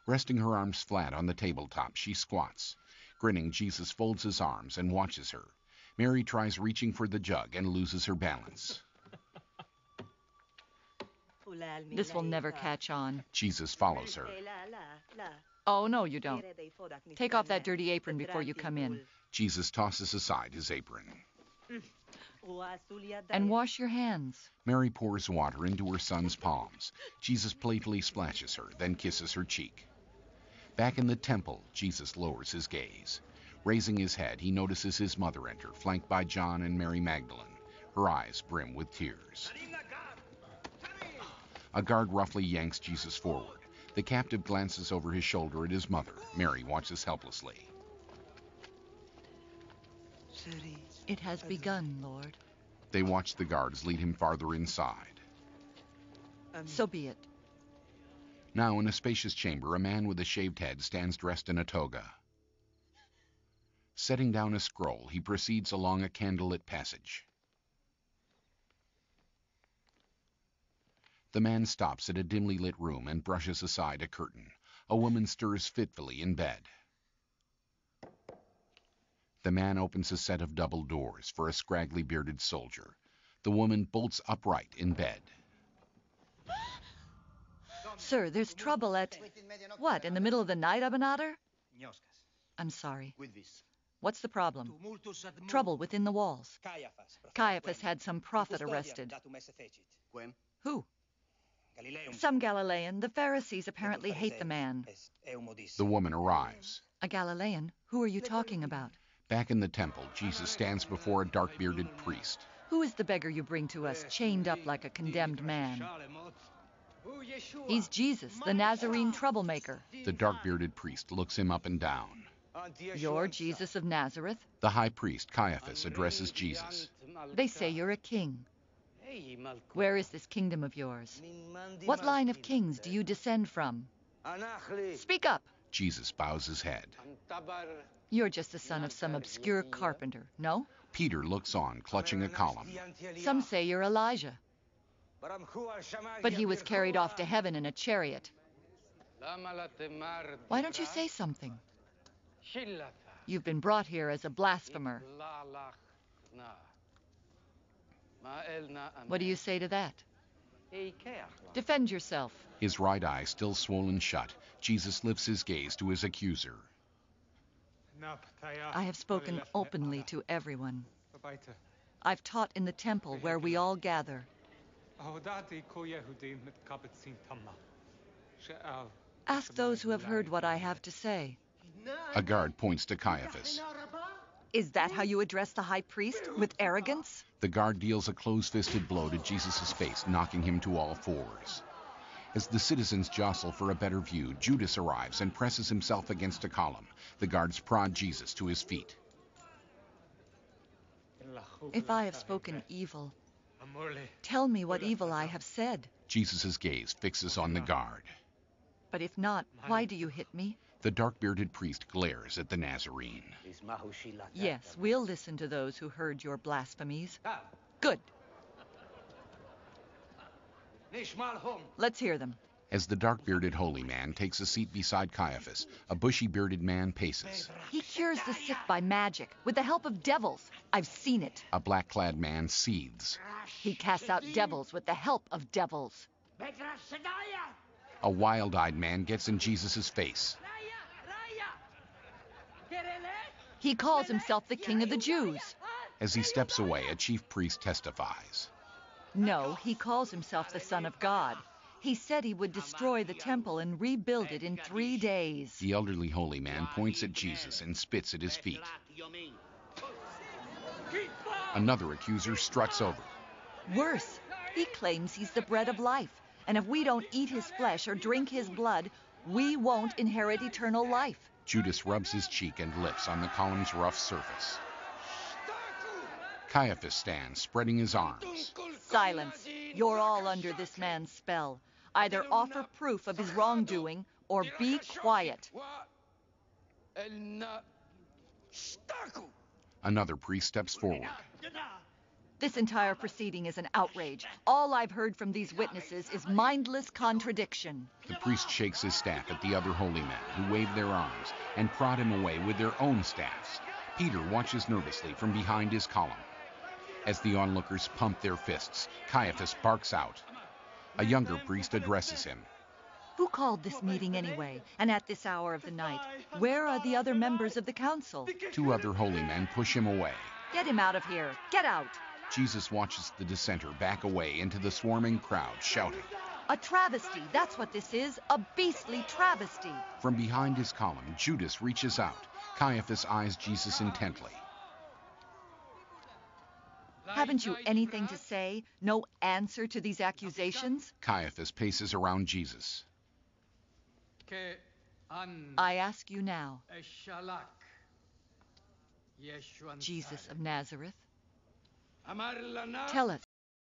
Resting her arms flat on the tabletop, she squats. Grinning, Jesus folds his arms and watches her. Mary tries reaching for the jug and loses her balance. This will never catch on. Jesus follows her. Oh, no, you don't. Take off that dirty apron before you come in. Jesus tosses aside his apron. And wash your hands. Mary pours water into her son's palms. Jesus playfully splashes her, then kisses her cheek. Back in the temple, Jesus lowers his gaze. Raising his head, he notices his mother enter, flanked by John and Mary Magdalene. Her eyes brim with tears. A guard roughly yanks Jesus forward. The captive glances over his shoulder at his mother. Mary watches helplessly. It has begun, Lord. They watch the guards lead him farther inside. So be it. Now, in a spacious chamber, a man with a shaved head stands dressed in a toga. Setting down a scroll, he proceeds along a candlelit passage. The man stops at a dimly lit room and brushes aside a curtain. A woman stirs fitfully in bed. The man opens a set of double doors for a scraggly bearded soldier. The woman bolts upright in bed. Sir, there's trouble at... What, in the middle of the night, Abanader? I'm sorry. What's the problem? Trouble within the walls. Caiaphas had some prophet arrested. Who? Some Galilean. The Pharisees apparently hate the man. The woman arrives. A Galilean? Who are you talking about? Back in the temple, Jesus stands before a dark-bearded priest. Who is the beggar you bring to us, chained up like a condemned man? He's Jesus, the Nazarene troublemaker. The dark-bearded priest looks him up and down. You're Jesus of Nazareth? The high priest, Caiaphas, addresses Jesus. They say you're a king. Where is this kingdom of yours? What line of kings do you descend from? Speak up! Jesus bows his head. You're just the son of some obscure carpenter, no? Peter looks on, clutching a column. Some say you're Elijah. But he was carried off to heaven in a chariot. Why don't you say something? You've been brought here as a blasphemer. What do you say to that? Defend yourself. His right eye still swollen shut, Jesus lifts his gaze to his accuser. I have spoken openly to everyone. I've taught in the temple where we all gather. Ask those who have heard what I have to say. A guard points to Caiaphas. Is that how you address the high priest? With arrogance? The guard deals a close-fisted blow to Jesus' face, knocking him to all fours. As the citizens jostle for a better view, Judas arrives and presses himself against a column. The guards prod Jesus to his feet. If I have spoken evil, tell me what evil I have said. Jesus' gaze fixes on the guard. But if not, why do you hit me? The dark-bearded priest glares at the Nazarene. Yes, we'll listen to those who heard your blasphemies. Good. Let's hear them. As the dark-bearded holy man takes a seat beside Caiaphas, a bushy-bearded man paces. He cures the sick by magic, with the help of devils. I've seen it. A black-clad man seethes. He casts out devils with the help of devils. A wild-eyed man gets in Jesus' face. He calls himself the King of the Jews. As he steps away, a chief priest testifies. No, he calls himself the Son of God. He said he would destroy the temple and rebuild it in 3 days. The elderly holy man points at Jesus and spits at his feet. Another accuser struts over. Worse, he claims he's the bread of life, and if we don't eat his flesh or drink his blood, we won't inherit eternal life. Judas rubs his cheek and lips on the column's rough surface. Caiaphas stands, spreading his arms. Silence. You're all under this man's spell. Either offer proof of his wrongdoing or be quiet. Another priest steps forward. This entire proceeding is an outrage. All I've heard from these witnesses is mindless contradiction. The priest shakes his staff at the other holy men, who wave their arms and prod him away with their own staffs. Peter watches nervously from behind his column. As the onlookers pump their fists, Caiaphas barks out. A younger priest addresses him. Who called this meeting anyway, and at this hour of the night? Where are the other members of the council? Two other holy men push him away. Get him out of here. Get out. Jesus watches the dissenter back away into the swarming crowd, shouting. A travesty, that's what this is. A beastly travesty. From behind his column, Judas reaches out. Caiaphas eyes Jesus intently. Haven't you anything to say? No answer to these accusations? Caiaphas paces around Jesus. I ask you now, Jesus of Nazareth, tell us,